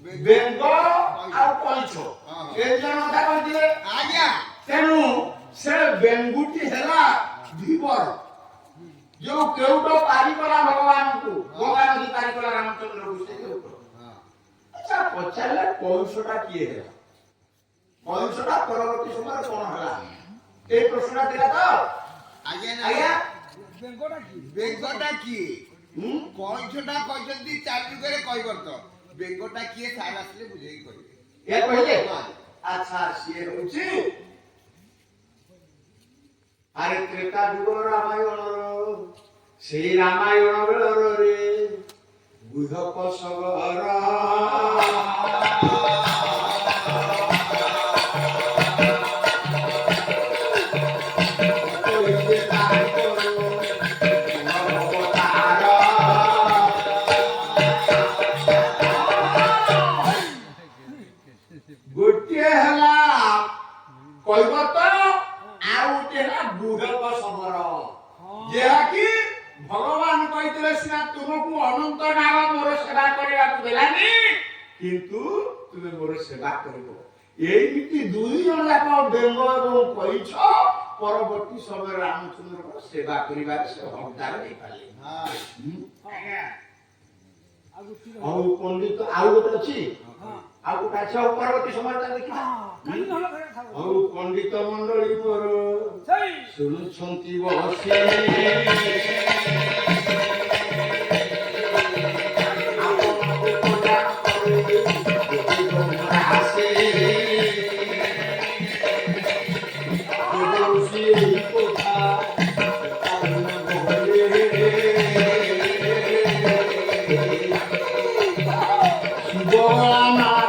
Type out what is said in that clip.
ବେଙ୍ଗ ଆଉ କଇଁଛ ଏ ଜଣ କଥା କହିଥିଲେ ଆଜ୍ଞା ତେଣୁ ସେ ବେଙ୍ଗୁଟି ହେଲା ଧୀବର ଯୋଉ କେଉଟ ପାରିକଲା ଭଗବାନଙ୍କୁ ଭଗବାନ କି ପାରିକଲା ରାମଚନ୍ଦ୍ରଙ୍କୁ ସେ କେଉଟ ଆଚ୍ଛା ପଚାରିଲେ କଇଁଛଟା କିଏ ହେଲା କଇଁଛଟା ପରବର୍ତ୍ତୀ ସମୟରେ କଣ ହେଲା এই প্রশ্নটা ଥିଲା ତ ଆଜ୍ଞା ଆଜ୍ଞା ବେଙ୍ଗଟା କିଏ କଇଁଛଟା କହିଛନ୍ତି ଚାରି ଯୁଗରେ କହିବର୍ତ୍ତ ବେଙ୍ଗଟା କିଏ ସାର୍ ଆସିଲେ ବୁଝେଇକି କହିବେ ଏ କହିଲେ ଆଚ୍ଛା ସିଏ ହଉଛି আরে ত্রেতা যুগ রামায়ণর সেই রামায়ণ বেলরে গুহক সগর গোটিয়ে হেলা কৈবত ଆଉ ଗୋଟେ ହେଲା ବୁଢକ ସମର ଯାହାକି ଭଗବାନ କହିଥିଲେ ସିନା ତୁମକୁ ଅନନ୍ତ ନାମ ମୋର ସେବା କରିବାକୁ ଦେଲାନି କିନ୍ତୁ ତୁମେ ମୋର ସେବା କରିବ ଏଇମିତି ଦୁଇ ଜଣ ଯାକ ବେଙ୍ଗ ଏବଂ କଇଁଛ ପରବର୍ତ୍ତୀ ସମୟରେ ରାମଚନ୍ଦ୍ରଙ୍କ ସେବା କରିବାରେ ସେ ହକଦାର ହେଇପାରିଲେ ଆଉ ପଣ୍ଡିତ ଆଉ ଗୋଟେ ଅଛି ଆଉ ଗୋଟେ ଅଛି ଆଉ ପରବର୍ତ୍ତୀ ସମୟରେ ଦେଖିବା ଆଉ ପଣ୍ଡିତ ମଣ୍ଡଳୀ ମୋର ଶୁଣୁଛନ୍ତି ବସି Bola